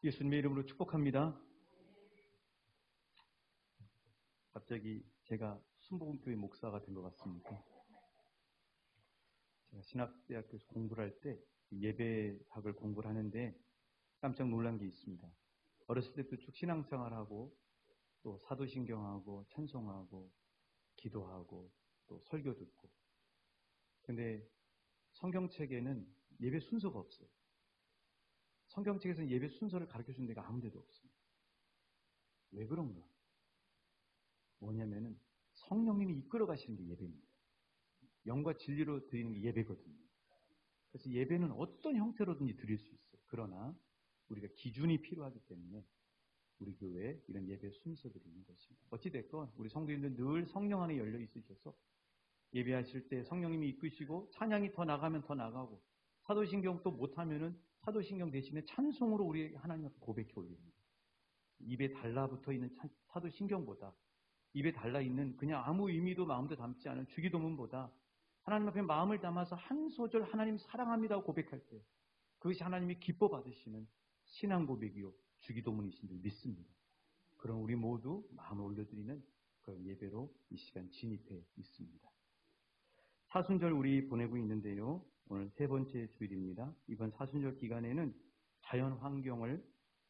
예수님의 이름으로 축복합니다. 갑자기 제가 순복음교회 목사가 된 것 같습니다. 제가 신학대학교에서 공부를 할 때 예배학을 공부를 하는데 깜짝 놀란 게 있습니다. 어렸을 때부터 쭉 신앙생활하고 또 사도신경하고 찬송하고 기도하고 또 설교 듣고, 근데 성경책에는 예배 순서가 없어요. 성경책에서는 예배 순서를 가르쳐준 데가 아무 데도 없습니다. 왜 그런가? 뭐냐면은 성령님이 이끌어 가시는 게 예배입니다. 영과 진리로 드리는 게 예배거든요. 그래서 예배는 어떤 형태로든지 드릴 수 있어요. 그러나 우리가 기준이 필요하기 때문에 우리 교회에 이런 예배 순서들이 있는 것입니다. 어찌됐건 우리 성도님들 늘 성령 안에 열려 있으셔서 예배하실 때 성령님이 이끄시고 찬양이 더 나가면 더 나가고, 사도신경 또 못하면은 사도신경 대신에 찬송으로 우리 하나님 앞에 고백해 올립니다. 입에 달라붙어 있는 사도신경보다, 입에 달라있는 그냥 아무 의미도 마음도 담지 않은 주기도문보다 하나님 앞에 마음을 담아서 한 소절 하나님 사랑합니다 고백할 때 그것이 하나님이 기뻐 받으시는 신앙 고백이요 주기도문이신 줄 믿습니다. 그럼 우리 모두 마음을 올려드리는 그런 예배로 이 시간 진입해 있습니다. 사순절 우리 보내고 있는데요, 오늘 세 번째 주일입니다. 이번 사순절 기간에는 자연 환경을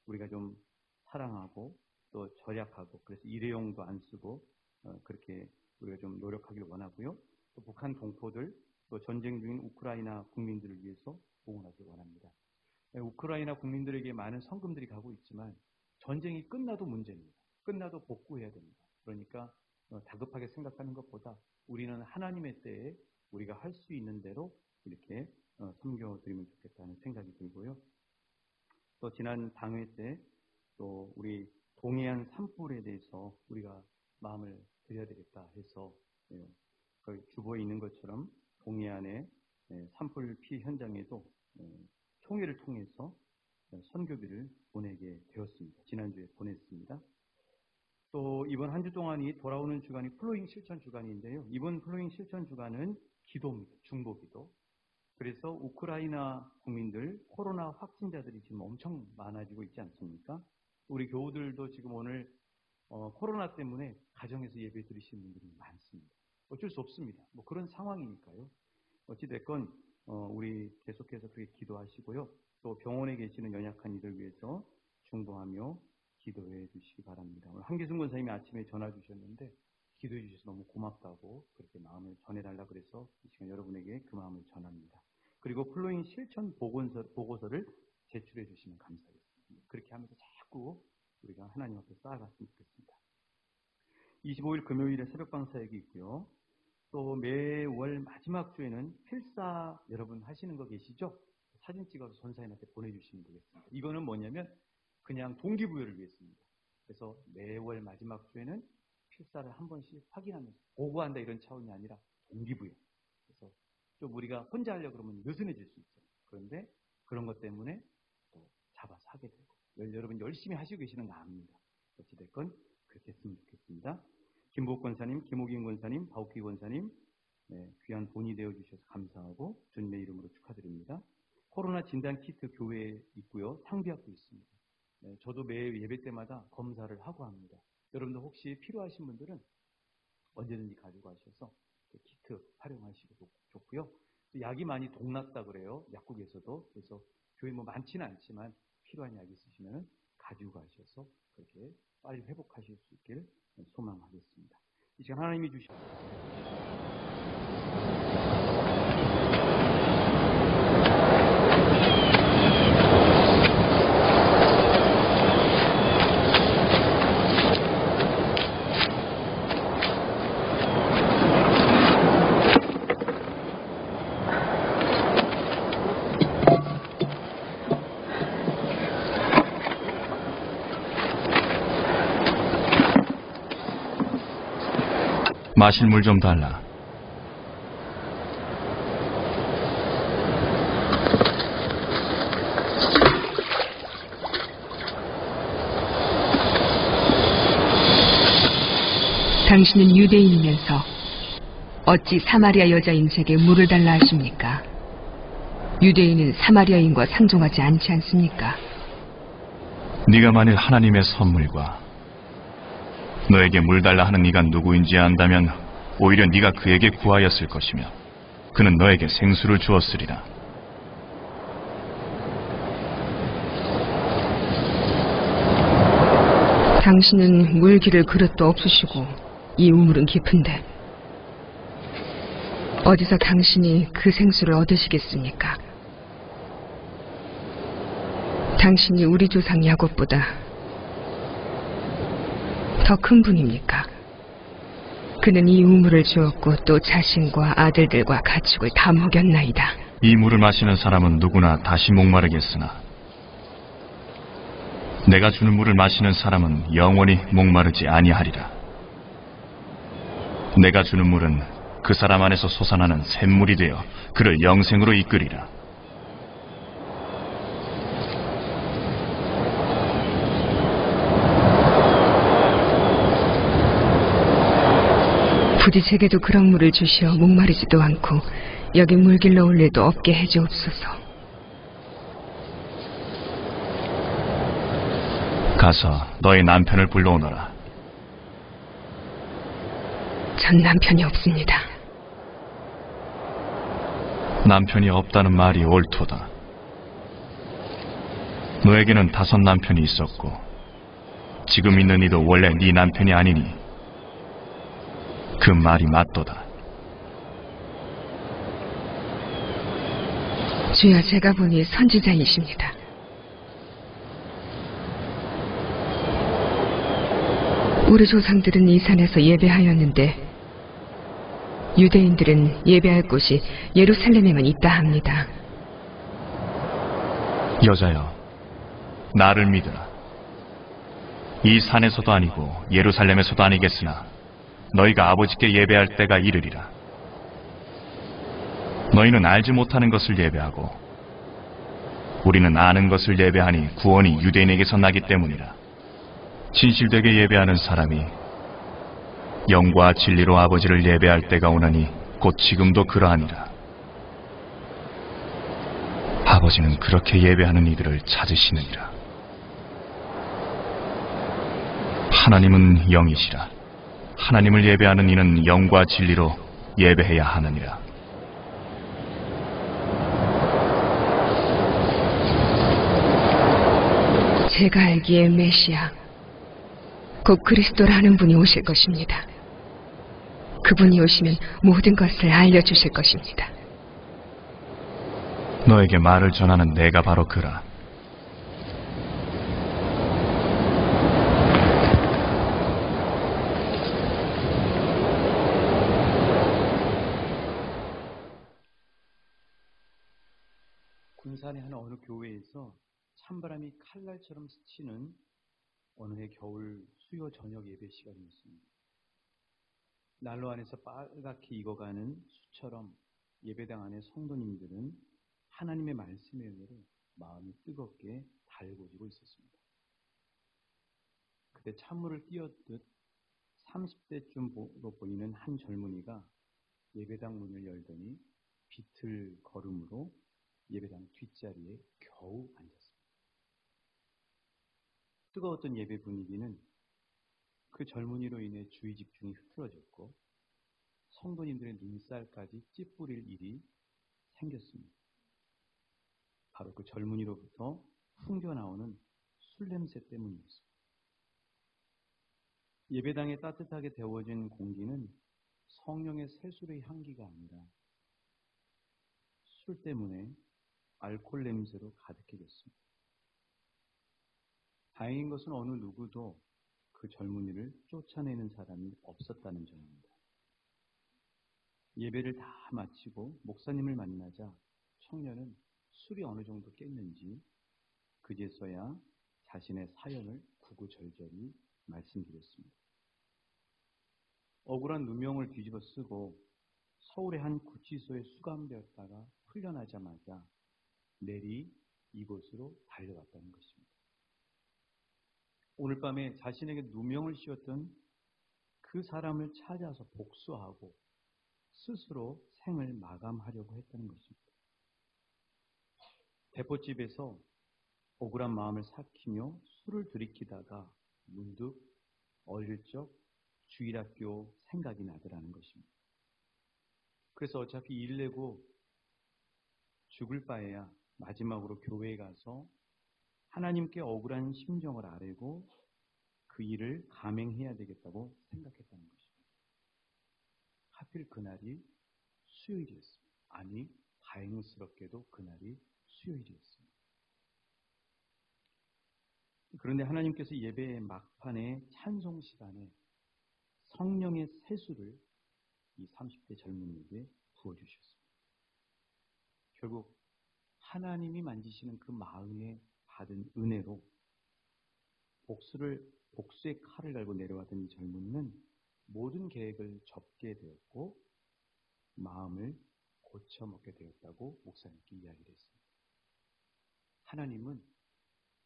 우리가 좀 사랑하고 또 절약하고, 그래서 일회용도 안 쓰고 그렇게 우리가 좀 노력하길 원하고요. 또 북한 동포들, 또 전쟁 중인 우크라이나 국민들을 위해서 봉헌하길 원합니다. 우크라이나 국민들에게 많은 성금들이 가고 있지만 전쟁이 끝나도 문제입니다. 끝나도 복구해야 됩니다. 그러니까 다급하게 생각하는 것보다 우리는 하나님의 때에 우리가 할 수 있는 대로 이렇게 섬겨드리면 좋겠다는 생각이 들고요. 또 지난 당회 때 또 우리 동해안 산불에 대해서 우리가 마음을 드려야 되겠다 해서 그 주보에 있는 것처럼 동해안의 산불 피해 현장에도 총회를 통해서 선교비를 보내게 되었습니다. 지난주에 보냈습니다. 또 이번 한 주 동안이 돌아오는 주간이 플로잉 실천 주간인데요. 이번 플로잉 실천 주간은 기도입니다. 중보기도. 그래서 우크라이나 국민들, 코로나 확진자들이 지금 엄청 많아지고 있지 않습니까? 우리 교우들도 지금 오늘 코로나 때문에 가정에서 예배 드리시는 분들이 많습니다. 어쩔 수 없습니다. 뭐 그런 상황이니까요. 어찌됐건 우리 계속해서 그렇게 기도하시고요. 또 병원에 계시는 연약한 이들 위해서 중보하며 기도해 주시기 바랍니다. 오늘 한기순 권사님이 아침에 전화 주셨는데 기도해 주셔서 너무 고맙다고 그렇게 마음을 전해달라 그래서 이 시간 여러분에게 그 마음을 전합니다. 그리고 플로잉 실천 보고서를 제출해 주시면 감사하겠습니다. 그렇게 하면서 자꾸 우리가 하나님 앞에 쌓아갔으면 좋겠습니다. 25일 금요일에 새벽방 사역이 있고요. 또 매월 마지막 주에는 필사 여러분 하시는 거 계시죠? 사진 찍어서 전사님한테 보내주시면 되겠습니다. 이거는 뭐냐면 그냥 동기부여를 위해서입니다. 그래서 매월 마지막 주에는 필사를 한 번씩 확인하면서 보고한다 이런 차원이 아니라 동기부여. 그래서 좀 우리가 혼자 하려고 그러면 느슨해질 수 있어요. 그런데 그런 것 때문에 또 잡아서 하게 되고, 여러분 열심히 하시고 계시는 거 압니다. 어찌됐건 그렇게 했으면 좋겠습니다. 김복 권사님, 김호긴 권사님, 바우키 권사님, 귀한 본이 되어주셔서 감사하고 주님의 이름으로 축하드립니다. 코로나 진단 키트 교회에 있고요. 상비학도 있습니다. 저도 매 예배 때마다 검사를 하고 합니다. 여러분들 혹시 필요하신 분들은 언제든지 가지고 가셔서 키트 활용하시고 좋고요. 약이 많이 동났다 그래요. 약국에서도. 그래서 교회 뭐 많지는 않지만 필요한 약 있으시면 가지고 가셔서 그렇게 빨리 회복하실 수 있길 소망하겠습니다. 이 시간 하나님이 주신 마실 물 좀 달라. 당신은 유대인이면서 어찌 사마리아 여자인 제게 물을 달라 하십니까? 유대인은 사마리아인과 상종하지 않지 않습니까? 네가 만일 하나님의 선물과 너에게 물 달라 하는 이가 누구인지 안다면 오히려 네가 그에게 구하였을 것이며 그는 너에게 생수를 주었으리라. 당신은 물 기를 그릇도 없으시고 이 우물은 깊은데 어디서 당신이 그 생수를 얻으시겠습니까? 당신이 우리 조상 야곱보다 더 큰 분입니까? 그는 이 우물을 주었고 또 자신과 아들들과 가축을 다 먹였나이다. 이 물을 마시는 사람은 누구나 다시 목마르겠으나 내가 주는 물을 마시는 사람은 영원히 목마르지 아니하리라. 내가 주는 물은 그 사람 안에서 솟아나는 샘물이 되어 그를 영생으로 이끌리라. 부디 제게도 그런 물을 주시어 목마르지도 않고 여기 물길로 올 일도 없게 해주옵소서. 가서 너의 남편을 불러오너라. 전 남편이 없습니다. 남편이 없다는 말이 옳도다. 너에게는 5 남편이 있었고 지금 있는 이도 원래 네 남편이 아니니 그 말이 맞도다. 주여, 제가 보니 선지자이십니다. 우리 조상들은 이 산에서 예배하였는데 유대인들은 예배할 곳이 예루살렘에만 있다 합니다. 여자여, 나를 믿으라. 이 산에서도 아니고 예루살렘에서도 아니겠으나 너희가 아버지께 예배할 때가 이르리라. 너희는 알지 못하는 것을 예배하고 우리는 아는 것을 예배하니 구원이 유대인에게서 나기 때문이라. 진실되게 예배하는 사람이 영과 진리로 아버지를 예배할 때가 오나니 곧 지금도 그러하니라. 아버지는 그렇게 예배하는 이들을 찾으시느니라. 하나님은 영이시라. 하나님을 예배하는 이는 영과 진리로 예배해야 하느니라. 제가 알기에 메시아, 곧 그리스도라는 분이 오실 것입니다. 그분이 오시면 모든 것을 알려주실 것입니다. 너에게 말을 전하는 내가 바로 그라. 군산의 한 어느 교회에서 찬바람이 칼날처럼 스치는 어느 해 겨울 수요 저녁 예배 시간이었습니다. 난로 안에서 빨갛게 익어가는 수처럼 예배당 안의 성도님들은 하나님의 말씀의 은혜로 마음이 뜨겁게 달궈지고 있었습니다. 그때 찬물을 띄었듯 30대쯤으로 보이는 한 젊은이가 예배당 문을 열더니 비틀 걸음으로 예배당 뒷자리에 겨우 앉았습니다. 뜨거웠던 예배 분위기는 그 젊은이로 인해 주의 집중이 흐트러졌고 성도님들의 눈살까지 찌푸릴 일이 생겼습니다. 바로 그 젊은이로부터 풍겨나오는 술 냄새 때문이었습니다. 예배당에 따뜻하게 데워진 공기는 성령의 새술의 향기가 아니라 술 때문에 알코올 냄새로 가득해졌습니다. 다행인 것은 어느 누구도 그 젊은이를 쫓아내는 사람이 없었다는 점입니다. 예배를 다 마치고 목사님을 만나자 청년은 술이 어느 정도 깼는지 그제서야 자신의 사연을 구구절절히 말씀드렸습니다. 억울한 누명을 뒤집어 쓰고 서울의 한 구치소에 수감되었다가 풀려나자마자 내리 이곳으로 달려왔다는 것입니다. 오늘 밤에 자신에게 누명을 씌웠던 그 사람을 찾아서 복수하고 스스로 생을 마감하려고 했다는 것입니다. 대포집에서 억울한 마음을 삭히며 술을 들이키다가 문득 어릴 적 주일학교 생각이 나더라는 것입니다. 그래서 어차피 일 내고 죽을 바에야 마지막으로 교회에 가서 하나님께 억울한 심정을 아뢰고 그 일을 감행해야 되겠다고 생각했다는 것입니다. 하필 그날이 수요일이었습니다. 아니, 다행스럽게도 그날이 수요일이었습니다. 그런데 하나님께서 예배의 막판에 찬송 시간에 성령의 세수를 이 30대 젊은이에게 부어주셨습니다. 결국 하나님이 만지시는 그 마음에 받은 은혜로 복수의 칼을 갈고 내려왔던 이 젊은이는 모든 계획을 접게 되었고 마음을 고쳐먹게 되었다고 목사님께 이야기를 했습니다. 하나님은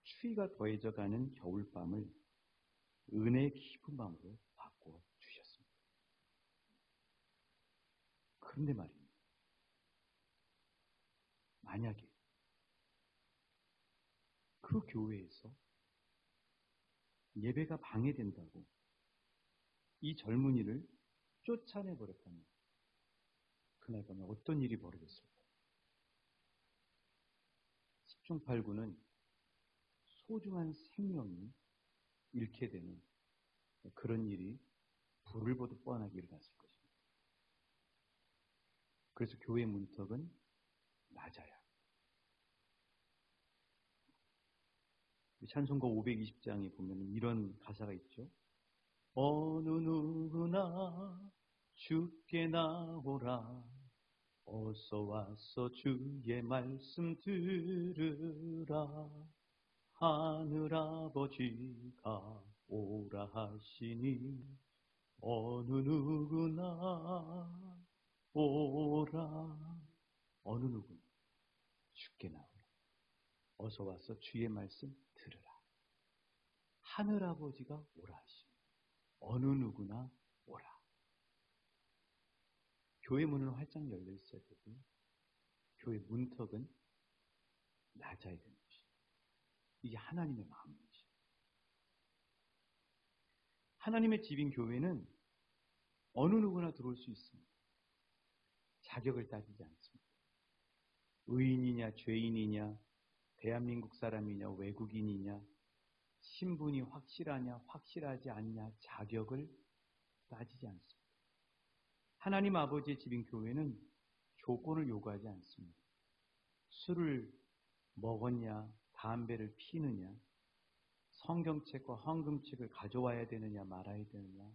추위가 더해져가는 겨울밤을 은혜의 깊은 밤으로 바꿔 주셨습니다. 그런데 말입니다. 만약에 그 교회에서 예배가 방해된다고 이 젊은이를 쫓아내버렸다면 그날 밤에 어떤 일이 벌어졌을까요? 10중 8구는 소중한 생명이 잃게 되는 그런 일이 불을 보듯 뻔하게 일어났을 것입니다. 그래서 교회 문턱은 낮아야. 찬송가 520장에 보면 이런 가사가 있죠. 어느 누구나 주께 나오라. 어서 와서 주의 말씀 들으라. 하늘아버지가 오라 하시니 어느 누구나 오라. 어느 누구나 주께 나오라. 어서 와서 주의 말씀 들으라. 하늘아버지가 오라 하시니 어느 누구나 오라. 교회 문은 활짝 열려 있어야 되고 교회 문턱은 낮아야 되는 것입니다. 이게 하나님의 마음입니다. 하나님의 집인 교회는 어느 누구나 들어올 수 있습니다. 자격을 따지지 않습니다. 의인이냐 죄인이냐 대한민국 사람이냐 외국인이냐 신분이 확실하냐 확실하지 않냐 자격을 따지지 않습니다. 하나님 아버지의 집인 교회는 조건을 요구하지 않습니다. 술을 먹었냐 담배를 피느냐 성경책과 헌금책을 가져와야 되느냐 말아야 되느냐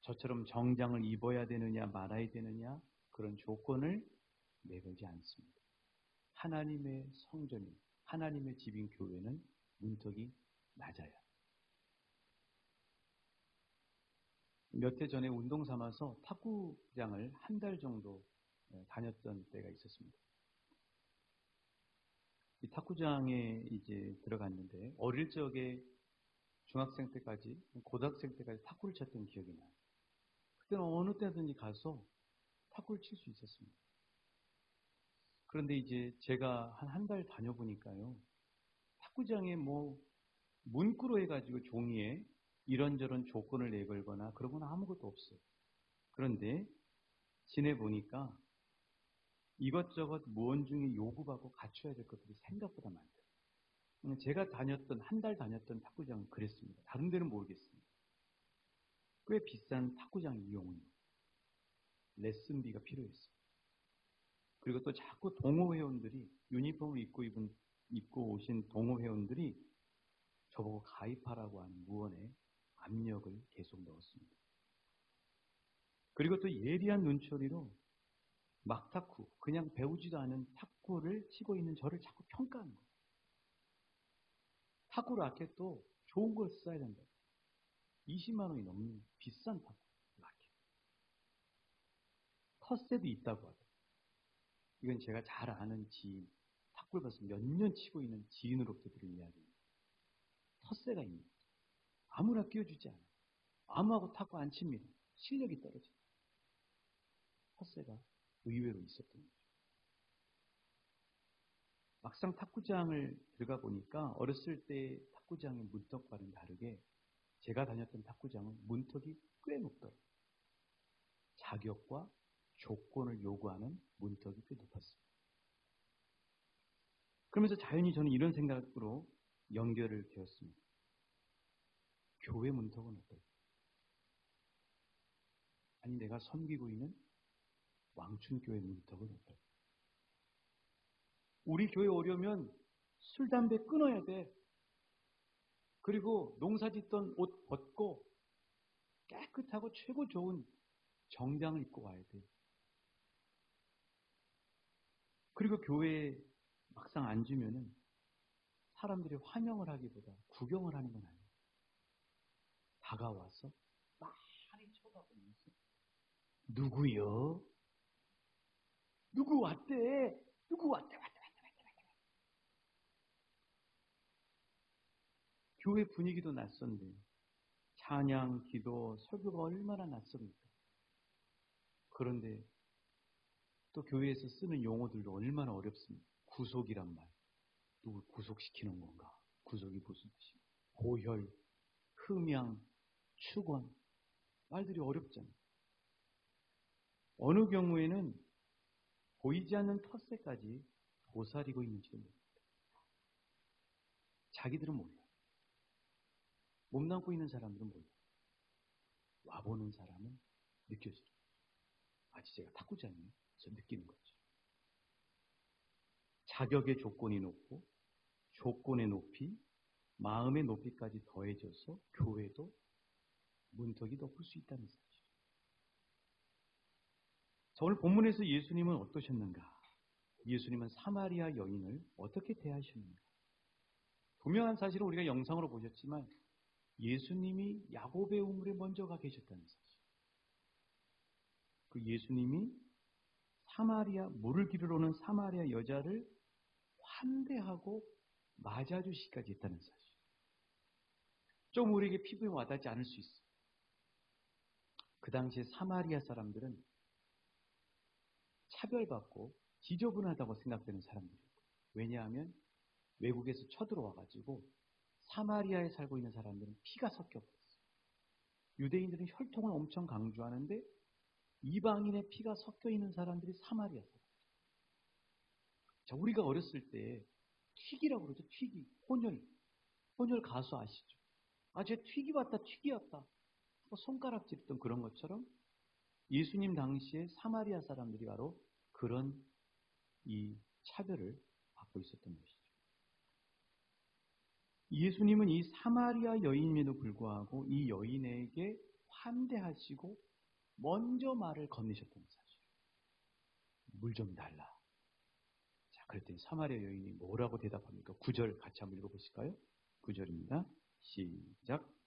저처럼 정장을 입어야 되느냐 말아야 되느냐 그런 조건을 내걸지 않습니다. 하나님의 성전이 하나님의 집인 교회는 문턱이 낮아요. 몇 해 전에 운동 삼아서 탁구장을 한 달 정도 다녔던 때가 있었습니다. 이 탁구장에 이제 들어갔는데 어릴 적에 중학생 때까지 고등학생 때까지 탁구를 쳤던 기억이 나요. 그때는 어느 때든지 가서 탁구를 칠 수 있었습니다. 그런데 이제 제가 한 달 다녀보니까요. 탁구장에 뭐 문구로 해가지고 종이에 이런저런 조건을 내걸거나 그러거나 아무것도 없어요. 그런데 지내보니까 이것저것 무언중에 요구받고 갖춰야 될 것들이 생각보다 많더라고요. 제가 한 달 다녔던 탁구장은 그랬습니다. 다른 데는 모르겠습니다. 꽤 비싼 탁구장 이용료, 레슨비가 필요했어요. 그리고 또 자꾸 동호회원들이 유니폼을 입고 오신 동호회원들이 저보고 가입하라고 하는 무언의 압력을 계속 넣었습니다. 그리고 또 예리한 눈초리로 막탁구, 그냥 배우지도 않은 탁구를 치고 있는 저를 자꾸 평가하는 거예요. 탁구 라켓도 좋은 걸 써야 된다. 20만 원이 넘는 비싼 탁구 라켓. 텃세도 있다고 하더라고요. 이건 제가 잘 아는 지인, 탁구를 벌써 몇 년 치고 있는 지인으로부터 들은 이야기입니다. 텃세가 있는 거죠. 아무나 끼워주지 않아요. 아무하고 탁구 안 칩니다. 실력이 떨어져요. 텃세가 의외로 있었던 거죠. 막상 탁구장을 들어가 보니까 어렸을 때 탁구장의 문턱과는 다르게 제가 다녔던 탁구장은 문턱이 꽤 높더라고요. 자격과 조건을 요구하는 문턱이 꽤 높았습니다. 그러면서 자연히 저는 이런 생각으로 연결을 되었습니다. 교회 문턱은 어떨까? 아니 내가 섬기고 있는 왕춘교회 문턱은 어떨까? 우리 교회 오려면 술, 담배 끊어야 돼. 그리고 농사 짓던 옷 벗고 깨끗하고 최고 좋은 정장을 입고 와야 돼. 그리고 교회에 막상 앉으면은 사람들이 환영을 하기보다 구경을 하는 건 아니에요. 다가와서 많이 쳐다보면서 누구요? 누구 왔대? 누구 왔대? 교회 분위기도 낯선데 찬양, 기도, 설교가 얼마나 낯섭니까? 그런데 또 교회에서 쓰는 용어들도 얼마나 어렵습니까? 구속이란 말. 누굴 구속시키는 건가? 구속이 무슨 뜻이야? 고혈, 흠양, 축원. 말들이 어렵잖아요. 어느 경우에는 보이지 않는 텃세까지 도사리고 있는지도 모릅니다. 자기들은 몰라요. 몸담고 있는 사람들은 몰라요. 와보는 사람은 느껴져요. 마치 제가 탁구장이에요. 저 느끼는 거죠. 자격의 조건이 높고 조건의 높이, 마음의 높이까지 더해져서 교회도 문턱이 높을 수 있다는 사실. 자, 오늘 본문에서 예수님은 어떠셨는가? 예수님은 사마리아 여인을 어떻게 대하셨는가? 분명한 사실은 우리가 영상으로 보셨지만 예수님이 야곱의 우물에 먼저 가 계셨다는 사실. 그 예수님이 물을 기르러 오는 사마리아 여자를 환대하고 맞아주시기까지 했다는 사실. 좀 우리에게 피부에 와닿지 않을 수 있어요. 그 당시에 사마리아 사람들은 차별받고 지저분하다고 생각되는 사람들이에요. 왜냐하면 외국에서 쳐들어와가지고 사마리아에 살고 있는 사람들은 피가 섞여버렸어요. 유대인들은 혈통을 엄청 강조하는데 이방인의 피가 섞여 있는 사람들이 사마리아 사람. 자, 우리가 어렸을 때 튀기라고 그러죠. 튀기. 혼혈 가수 아시죠? 아, 쟤 튀기 왔다, 튀기 왔다. 손가락질했던 그런 것처럼 예수님 당시에 사마리아 사람들이 바로 그런 이 차별을 받고 있었던 것이죠. 예수님은 이 사마리아 여인임에도 불구하고 이 여인에게 환대하시고 먼저 말을 건네셨던 사실. 물 좀 달라. 자, 그랬더니 사마리아 여인이 뭐라고 대답합니까? 9절 같이 한번 읽어보실까요? 9절입니다. 시작.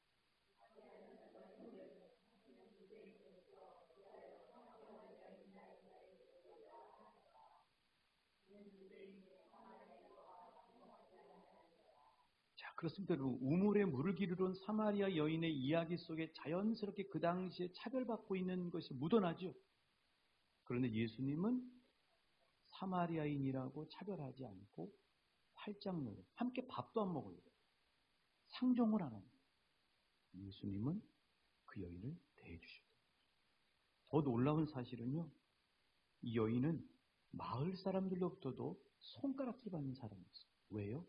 자, 그렇습니다. 우물에 물을 기르러 온 사마리아 여인의 이야기 속에 자연스럽게 그 당시에 차별받고 있는 것이 묻어나죠. 그런데 예수님은 사마리아인이라고 차별하지 않고 활짝 놀고 함께 밥도 안 먹어요. 상종을 안 합니다. 예수님은 그 여인을 대해주셨어요. 더 놀라운 사실은요. 이 여인은 마을 사람들로부터도 손가락질 받는 사람이었어요. 왜요?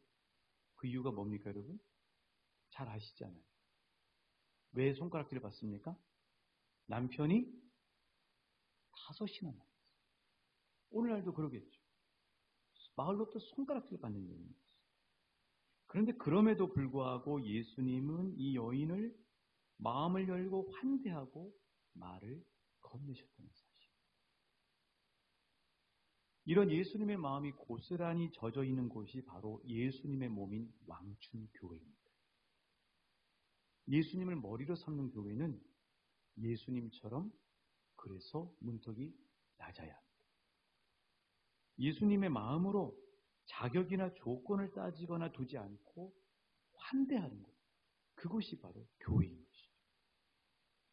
그 이유가 뭡니까, 여러분? 잘 아시잖아요. 왜 손가락질을 받습니까? 남편이 5이나 나왔어요. 오늘날도 그러겠죠. 마을로부터 손가락질을 받는 여인이었어요. 그런데 그럼에도 불구하고 예수님은 이 여인을 마음을 열고 환대하고 말을 건네셨다는 사실. 이런 예수님의 마음이 고스란히 젖어 있는 곳이 바로 예수님의 몸인 왕춘교회입니다. 예수님을 머리로 삼는 교회는 예수님처럼 그래서 문턱이 낮아야 합니다. 예수님의 마음으로 자격이나 조건을 따지거나 두지 않고 환대하는 것. 그것이 바로 교회인 것이죠.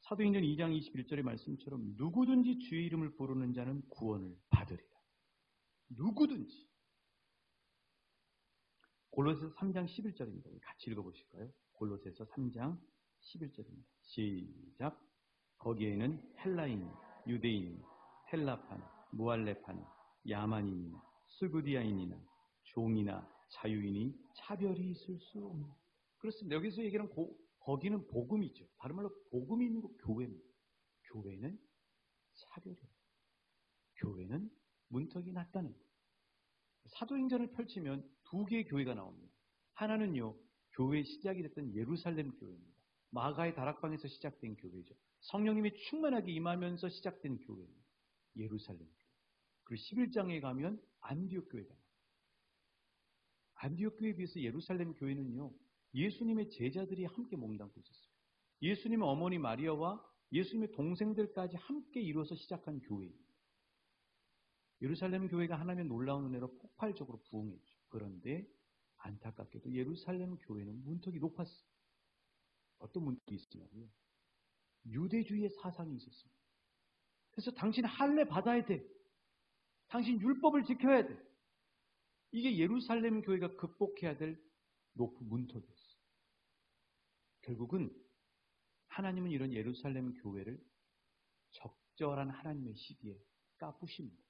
사도행전 2장 21절의 말씀처럼 누구든지 주의 이름을 부르는 자는 구원을 받으리라. 누구든지. 골로새서 3장 11절입니다. 같이 읽어보실까요? 골로새서 3장 11절입니다. 시작. 거기에는 헬라인, 유대인, 헬라판, 무할레판, 야만인이나 스구디아인이나 종이나 자유인이 차별이 있을 수 없는. 그렇습니다. 여기서 얘기하는 거기는 복음이죠. 다른 말로 복음이 있는 곳 교회입니다. 교회는 차별이에요. 교회는 문턱이 낮다는 거예요. 사도행전을 펼치면 두 개의 교회가 나옵니다. 하나는요, 교회의 시작이 됐던 예루살렘 교회입니다. 마가의 다락방에서 시작된 교회죠. 성령님이 충만하게 임하면서 시작된 교회입니다. 예루살렘 교회. 그리고 11장에 가면 안디옥 교회가 나옵니다. 안디옥 교회에 비해서 예루살렘 교회는요, 예수님의 제자들이 함께 몸담고 있었어요. 예수님의 어머니 마리아와 예수님의 동생들까지 함께 이루어서 시작한 교회입니다. 예루살렘 교회가 하나님의 놀라운 은혜로 폭발적으로 부흥했죠. 그런데 안타깝게도 예루살렘 교회는 문턱이 높았어요. 어떤 문턱이 있었냐고요? 유대주의의 사상이 있었습니다. 그래서 당신 할례 받아야 돼. 당신 율법을 지켜야 돼. 이게 예루살렘 교회가 극복해야 될 높은 문턱이었어요. 결국은 하나님은 이런 예루살렘 교회를 적절한 하나님의 시기에 까부십니다.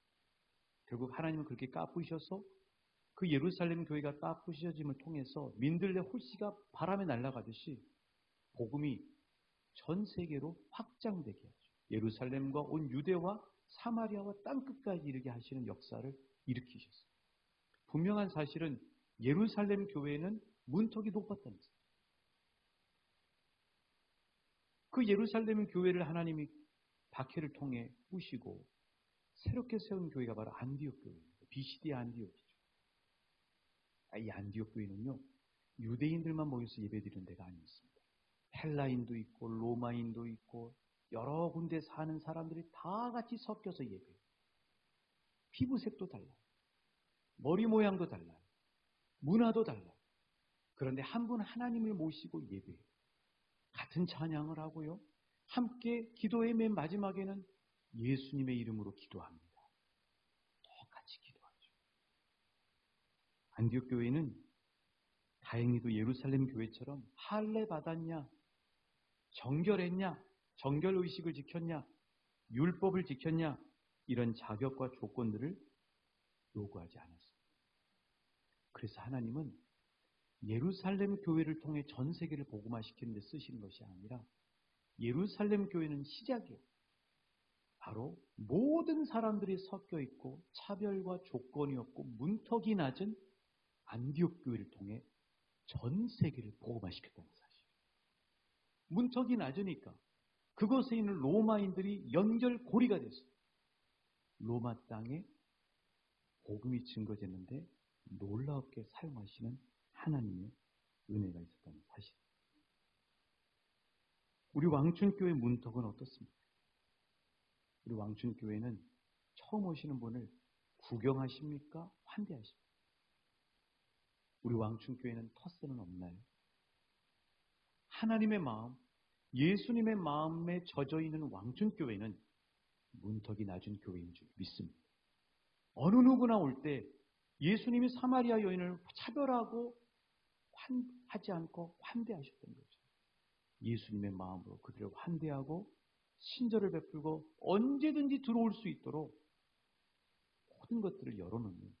결국 하나님은 그렇게 까부셔서 그 예루살렘 교회가 까부셔짐을 통해서 민들레 홀씨가 바람에 날아가듯이 복음이 전 세계로 확장되게 하죠. 예루살렘과 온 유대와 사마리아와 땅끝까지 이르게 하시는 역사를 일으키셨어요. 분명한 사실은 예루살렘 교회는 문턱이 높았다는 거예요. 그 예루살렘 교회를 하나님이 박해를 통해 부시고 새롭게 세운 교회가 바로 안디옥 교회입니다. BCD 안디옥이죠. 이 안디옥 교회는요, 유대인들만 모여서 예배드리는 데가 아니었습니다. 헬라인도 있고 로마인도 있고 여러 군데 사는 사람들이 다 같이 섞여서 예배해요. 피부색도 달라요. 머리 모양도 달라요. 문화도 달라요. 그런데 한 분 하나님을 모시고 예배해요. 같은 찬양을 하고요. 함께 기도의 맨 마지막에는 예수님의 이름으로 기도합니다. 똑같이 기도하죠. 안디옥 교회는 다행히도 예루살렘 교회처럼 할례 받았냐, 정결했냐, 정결의식을 지켰냐, 율법을 지켰냐, 이런 자격과 조건들을 요구하지 않았습니다. 그래서 하나님은 예루살렘 교회를 통해 전 세계를 복음화시키는 데 쓰시는 것이 아니라 예루살렘 교회는 시작이에요. 바로 모든 사람들이 섞여 있고 차별과 조건이 없고 문턱이 낮은 안디옥 교회를 통해 전 세계를 복음화시켰다는 사실. 문턱이 낮으니까 그곳에 있는 로마인들이 연결고리가 됐어요. 로마 땅에 복음이 증거됐는데 놀랍게 사용하시는 하나님의 은혜가 있었다는 사실. 우리 왕춘교회 문턱은 어떻습니까? 우리 왕춘교회는 처음 오시는 분을 구경하십니까? 환대하십니까? 우리 왕춘교회는 텃세는 없나요? 하나님의 마음, 예수님의 마음에 젖어 있는 왕춘교회는 문턱이 낮은 교회인 줄 믿습니다. 어느 누구나 올 때 예수님이 사마리아 여인을 차별하고 하지 않고 환대하셨던 거죠. 예수님의 마음으로 그들을 환대하고 친절을 베풀고 언제든지 들어올 수 있도록 모든 것들을 열어놓는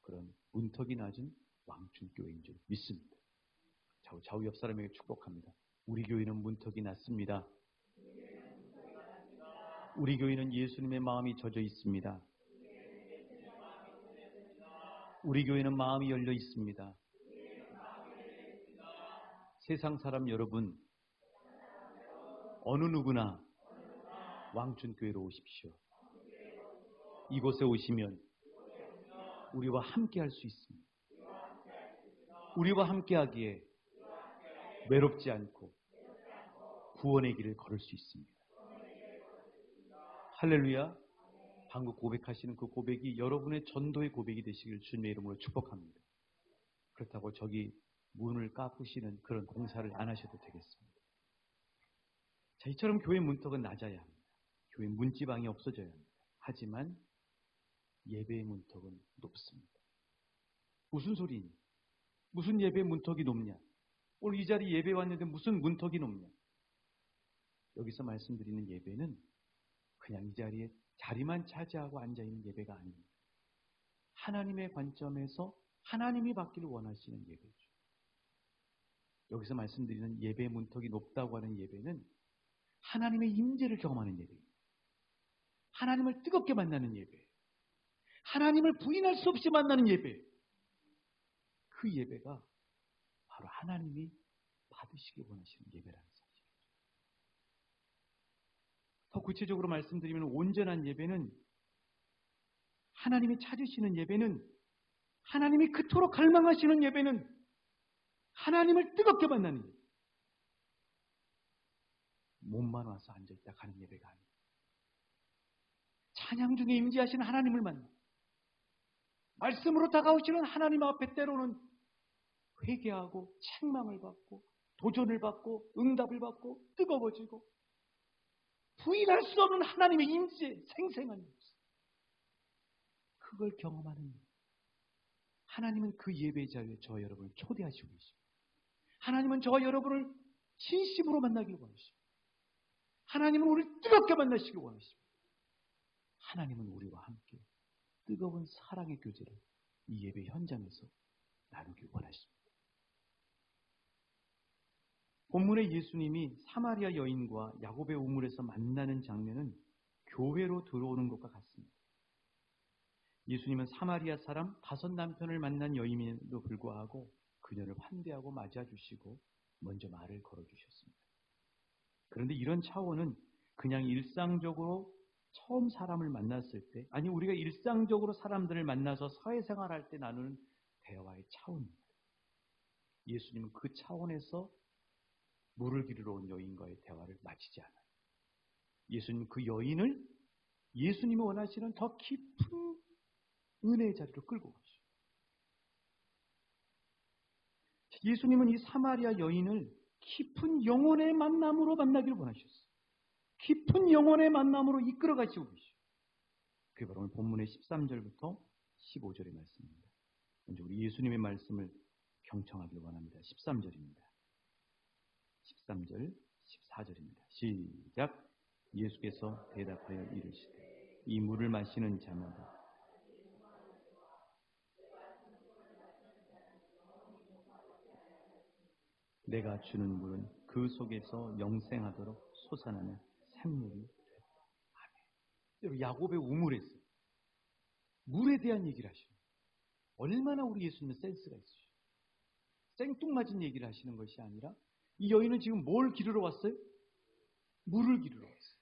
그런 문턱이 낮은 왕춘교회인 줄 믿습니다. 좌우 옆 사람에게 축복합니다. 우리 교회는 문턱이 낮습니다. 우리 교회는 예수님의 마음이 젖어 있습니다. 우리 교회는 마음이 열려 있습니다. 세상 사람 여러분, 어느 누구나 왕춘교회로 오십시오. 이곳에 오시면 우리와 함께 할 수 있습니다. 우리와 함께 하기에 외롭지 않고 구원의 길을 걸을 수 있습니다. 할렐루야. 방금 고백하시는 그 고백이 여러분의 전도의 고백이 되시길 주님의 이름으로 축복합니다. 그렇다고 저기 문을 까부시는 그런 공사를 안 하셔도 되겠습니다. 자, 이처럼 교회 문턱은 낮아야 합니다. 교회 문지방이 없어져야 합니다. 하지만 예배의 문턱은 높습니다. 무슨 소리니? 무슨 예배 문턱이 높냐? 오늘 이 자리 예배 왔는데 무슨 문턱이 높냐? 여기서 말씀드리는 예배는 그냥 이 자리에 자리만 차지하고 앉아있는 예배가 아닙니다. 하나님의 관점에서 하나님이 받기를 원하시는 예배죠. 여기서 말씀드리는 예배 문턱이 높다고 하는 예배는 하나님의 임재를 경험하는 예배입니다. 하나님을 뜨겁게 만나는 예배, 하나님을 부인할 수 없이 만나는 예배, 그 예배가 바로 하나님이 받으시기 원하시는 예배라는 사실이죠. 더 구체적으로 말씀드리면 온전한 예배는, 하나님이 찾으시는 예배는, 하나님이 그토록 갈망하시는 예배는 하나님을 뜨겁게 만나는 예배. 몸만 와서 앉아있다 가는 예배가 아닙니다. 찬양 중에 임재하시는 하나님을 만나, 말씀으로 다가오시는 하나님 앞에 때로는 회개하고 책망을 받고 도전을 받고 응답을 받고 뜨거워지고 부인할 수 없는 하나님의 임재, 생생한 모습, 그걸 경험하는 하나님은 그 예배 자리에 저와 여러분을 초대하시고 계십니다. 하나님은 저와 여러분을 진심으로 만나길 원하십니다. 하나님은 우리를 뜨겁게 만나시길 원하십니다. 하나님은 우리와 함께 뜨거운 사랑의 교제를 이 예배 현장에서 나누길 원하십니다. 본문에 예수님이 사마리아 여인과 야곱의 우물에서 만나는 장면은 교회로 들어오는 것과 같습니다. 예수님은 사마리아 사람 5 남편을 만난 여인임에도 불구하고 그녀를 환대하고 맞아주시고 먼저 말을 걸어주셨습니다. 그런데 이런 차원은 그냥 일상적으로 처음 사람을 만났을 때, 아니 우리가 일상적으로 사람들을 만나서 사회생활할 때 나누는 대화의 차원입니다. 예수님은 그 차원에서 물을 기르러 온 여인과의 대화를 마치지 않아요. 예수님은 그 여인을 예수님이 원하시는 더 깊은 은혜의 자리로 끌고 가시죠. 예수님은 이 사마리아 여인을 깊은 영혼의 만남으로 만나기를 원하셨어요. 깊은 영혼의 만남으로 이끌어 가시고 계시죠. 그게 바로 오늘 본문의 13절부터 15절의 말씀입니다. 먼저 우리 예수님의 말씀을 경청하기를 원합니다. 13절입니다. 13절, 14절입니다. 시작. 예수께서 대답하여 이르시되 이 물을 마시는 자마다 내가 주는 물은 그 속에서 영생하도록 솟아나는 샘물이 되었다. 아멘. 야곱의 우물에서 물에 대한 얘기를 하시는 거예요. 얼마나 우리 예수님은 센스가 있으시죠. 생뚱맞은 얘기를 하시는 것이 아니라 이 여인은 지금 뭘 기르러 왔어요? 물을 기르러 왔어요.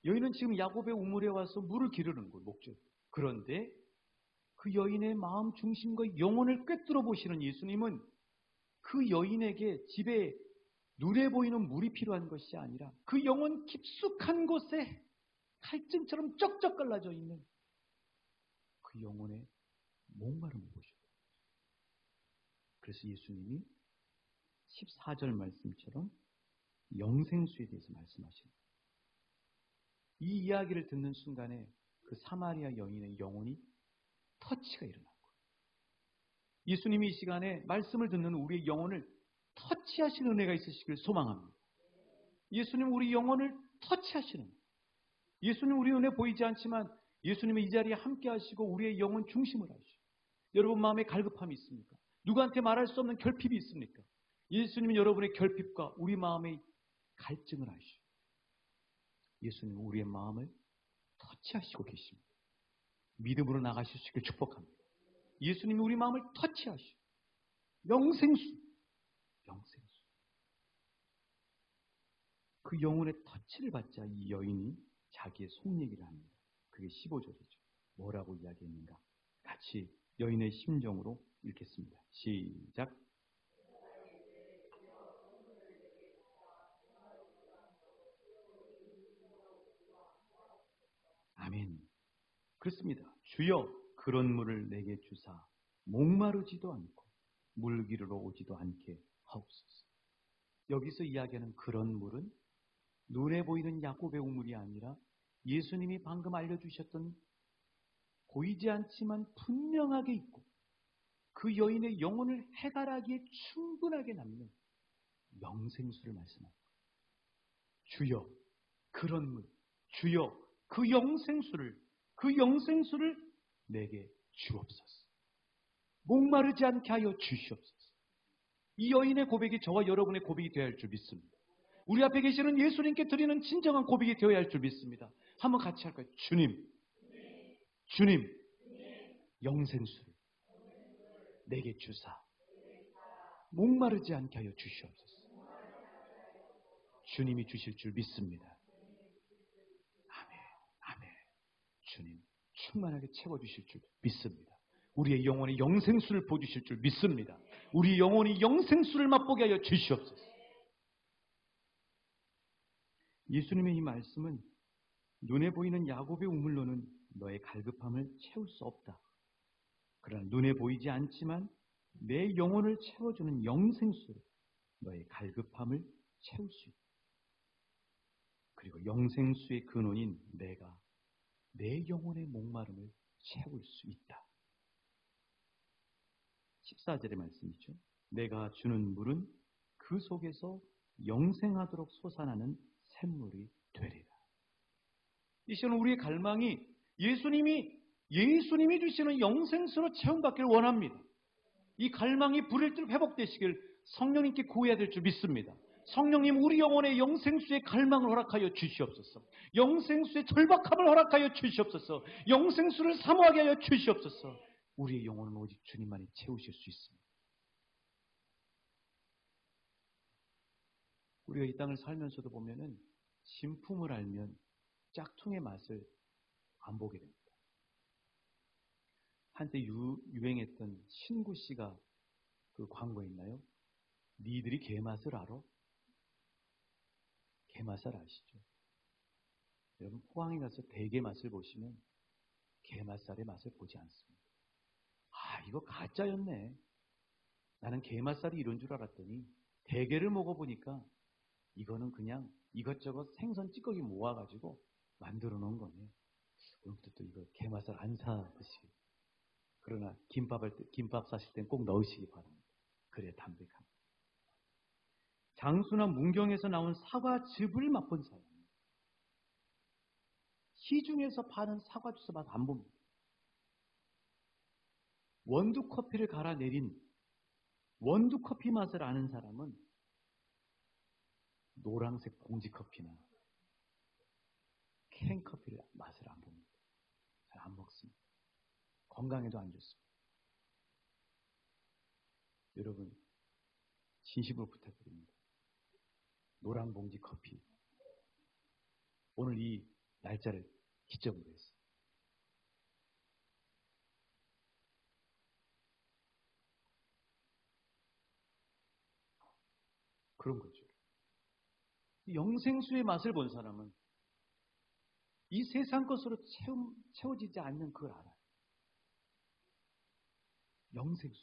여인은 지금 야곱의 우물에 와서 물을 기르는 거예요. 목적. 그런데 그 여인의 마음 중심과 영혼을 꿰뚫어 보시는 예수님은 그 여인에게 집에 눈에 보이는 물이 필요한 것이 아니라 그 영혼 깊숙한 곳에 칼증처럼 쩍쩍 갈라져 있는 그 영혼의 목마름을 보셨어요. 그래서 예수님이 14절 말씀처럼 영생수에 대해서 말씀하시는 거예요. 이 이야기를 듣는 순간에 그 사마리아 여인의 영혼이 터치가 일어난 거예요. 예수님이 이 시간에 말씀을 듣는 우리의 영혼을 터치하시는 은혜가 있으시길 소망합니다. 예수님 우리 영혼을 터치하시는 거예요. 예수님 우리 눈에 보이지 않지만 예수님이 이 자리에 함께 하시고 우리의 영혼 중심을 하시고, 여러분 마음에 갈급함이 있습니까? 누구한테 말할 수 없는 결핍이 있습니까? 예수님은 여러분의 결핍과 우리 마음의 갈증을 하시고 예수님은 우리의 마음을 터치하시고 계십니다. 믿음으로 나가실 수 있게 축복합니다. 예수님이 우리 마음을 터치하시고 영생수 그 영혼의 터치를 받자 이 여인이 자기의 속 얘기를 합니다. 그게 15절이죠. 뭐라고 이야기했는가? 같이 여인의 심정으로 읽겠습니다. 시작. 아멘. 그렇습니다. 주여 그런 물을 내게 주사 목마르지도 않고 물 기르러 오지도 않게 하옵소서. 여기서 이야기하는 그런 물은 눈에 보이는 야곱의 우물이 아니라 예수님이 방금 알려주셨던 보이지 않지만 분명하게 있고 그 여인의 영혼을 해갈하기에 충분하게 남는 영생수를 말씀합니다. 주여 그런 물, 주여 그 영생수를 내게 주옵소서. 목마르지 않게 하여 주시옵소서. 이 여인의 고백이 저와 여러분의 고백이 되어야 할 줄 믿습니다. 우리 앞에 계시는 예수님께 드리는 진정한 고백이 되어야 할 줄 믿습니다. 한번 같이 할까요? 주님, 영생수를 내게 주사 목마르지 않게 하여 주시옵소서. 주님이 주실 줄 믿습니다. 아멘. 주님 충만하게 채워주실 줄 믿습니다. 우리의 영혼이 영생수를 보여주실 줄 믿습니다. 우리 영혼이 영생수를 맛보게 하여 주시옵소서. 예수님의 이 말씀은 눈에 보이는 야곱의 우물로는 너의 갈급함을 채울 수 없다. 그러나 눈에 보이지 않지만 내 영혼을 채워주는 영생수로 너의 갈급함을 채울 수 있다. 그리고 영생수의 근원인 내가 내 영혼의 목마름을 채울 수 있다. 14절의 말씀이죠. 내가 주는 물은 그 속에서 영생하도록 솟아나는 샘물이 되리라. 이 시간 우리의 갈망이 예수님이 주시는 영생수로 체험받기를 원합니다. 이 갈망이 불일듯 회복되시길 성령님께 구해야 될 줄 믿습니다. 성령님 우리 영혼의 영생수의 갈망을 허락하여 주시옵소서. 영생수의 절박함을 허락하여 주시옵소서. 영생수를 사모하게 하여 주시옵소서. 우리의 영혼은 오직 주님만이 채우실 수 있습니다. 우리가 이 땅을 살면서도 보면은 진품을 알면 짝퉁의 맛을 안 보게 됩니다. 한때 유행했던 신구 씨가 그 광고에 있나요? 니들이 개맛을 알아? 개맛을 아시죠? 여러분 포항에 가서 대게 맛을 보시면 게맛살의 맛을 보지 않습니다. 이거 가짜였네. 나는 게맛살이 이런 줄 알았더니 대게를 먹어보니까 이거는 그냥 이것저것 생선 찌꺼기 모아가지고 만들어 놓은 거네. 오늘부터 또 이거 게맛살 안 사 드시기. 그러나 김밥 사실 땐 꼭 넣으시기 바랍니다. 그래야 담백합니다. 장수나 문경에서 나온 사과즙을 맛본 사람. 시중에서 파는 사과주스 맛 안 봅니다. 원두커피를 갈아 내린 원두커피 맛을 아는 사람은 노란색 봉지커피나 캔커피를 맛을 안 봅니다. 잘 안 먹습니다. 건강에도 안 좋습니다. 여러분 진심으로 부탁드립니다. 노란 봉지 커피 오늘 이 날짜를 기점으로 해서 그런 거죠. 영생수의 맛을 본 사람은 이 세상 것으로 채워지지 않는 그걸 알아요. 영생수,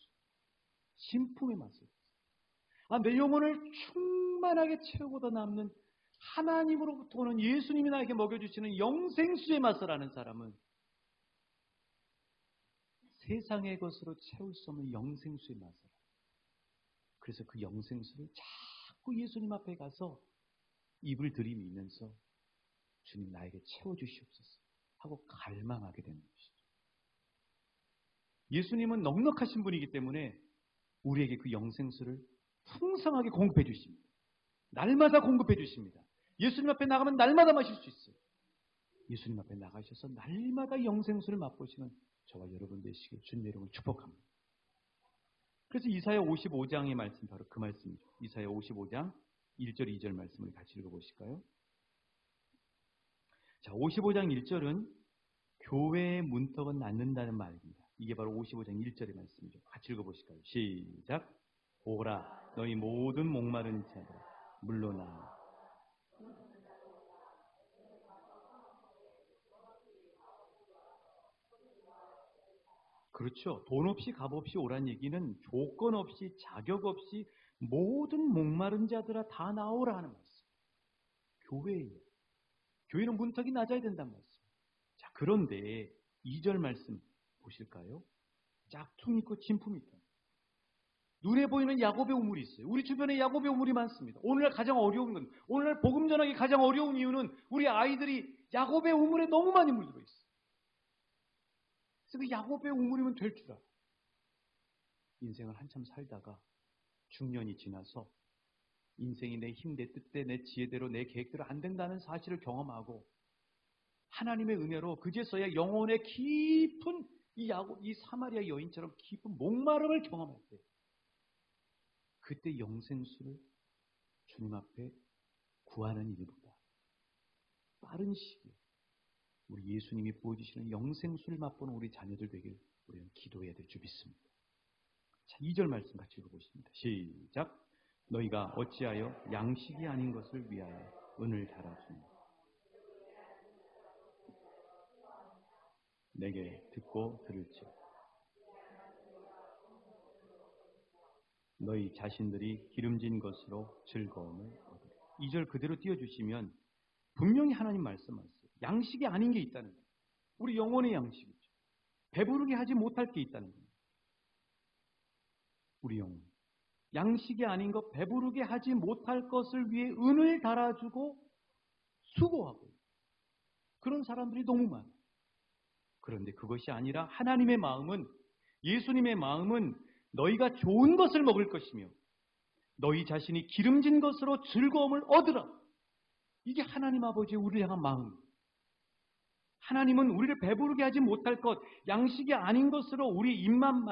신품의 맛을. 내 영혼을 충만하게 채우고도 남는 하나님으로부터 오는 예수님이 나에게 먹여주시는 영생수의 맛을 아는 사람은 세상의 것으로 채울 수 없는 영생수의 맛을 알아요. 그래서 그 영생수를 자꾸 예수님 앞에 가서 입을 들이미면서 주님 나에게 채워주시옵소서 하고 갈망하게 되는 것이죠. 예수님은 넉넉하신 분이기 때문에 우리에게 그 영생수를 풍성하게 공급해 주십니다. 날마다 공급해 주십니다. 예수님 앞에 나가면 날마다 마실 수 있어요. 예수님 앞에 나가셔서 날마다 영생수를 맛보시는 저와 여러분 되시길 주님의 이름으로 축복합니다. 그래서 이사야 55장의 말씀 바로 그 말씀이죠. 이사야 55장 1절 2절 말씀을 같이 읽어보실까요? 자, 55장 1절은 교회의 문턱은 낳는다는 말입니다. 이게 바로 55장 1절의 말씀이죠. 같이 읽어보실까요? 시작. 오라 너희 모든 목마른 자들 물러나. 그렇죠. 돈 없이 값 없이 오란 얘기는 조건 없이 자격 없이 모든 목마른 자들아 다 나오라 하는 말씀. 교회예요. 교회는 문턱이 낮아야 된다는 말씀. 자, 그런데 2절 말씀 보실까요? 짝퉁이 있고 진품이 있다. 눈에 보이는 야곱의 우물이 있어요. 우리 주변에 야곱의 우물이 많습니다. 오늘날 가장 어려운 건, 오늘날 복음 전하기 가장 어려운 이유는 우리 아이들이 야곱의 우물에 너무 많이 물들어 있어요. 그래서 그 야곱의 우물이면 될 줄 알아. 인생을 한참 살다가 중년이 지나서 인생이 내 힘, 내 뜻대, 내 지혜대로, 내 계획대로 안 된다는 사실을 경험하고 하나님의 은혜로 그제서야 영혼의 깊은 이 사마리아 여인처럼 깊은 목마름을 경험할 때, 그때 영생수를 주님 앞에 구하는 일보다 빠른 시기에 우리 예수님이 보여주시는 영생수를 맛보는 우리 자녀들 되길 우리는 기도해야 될 줄 믿습니다. 자, 2절 말씀 같이 읽어보십니다. 시작. 너희가 어찌하여 양식이 아닌 것을 위하여 은을 달아주니 내게 듣고 들을지어다. 너희 자신들이 기름진 것으로 즐거움을 얻으리. 2절 그대로 띄워주시면 분명히 하나님 말씀하세요. 양식이 아닌 게 있다는 거예요. 우리 영혼의 양식이죠. 배부르게 하지 못할 게 있다는 거예요. 우리 영혼. 양식이 아닌 것, 배부르게 하지 못할 것을 위해 은을 달아주고 수고하고 그런 사람들이 너무 많아요. 그런데 그것이 아니라 하나님의 마음은, 예수님의 마음은 너희가 좋은 것을 먹을 것이며 너희 자신이 기름진 것으로 즐거움을 얻으라. 이게 하나님 아버지의 우리를 향한 마음입니다. 하나님은 우리를 배부르게 하지 못할 것, 양식이 아닌 것으로 우리 입만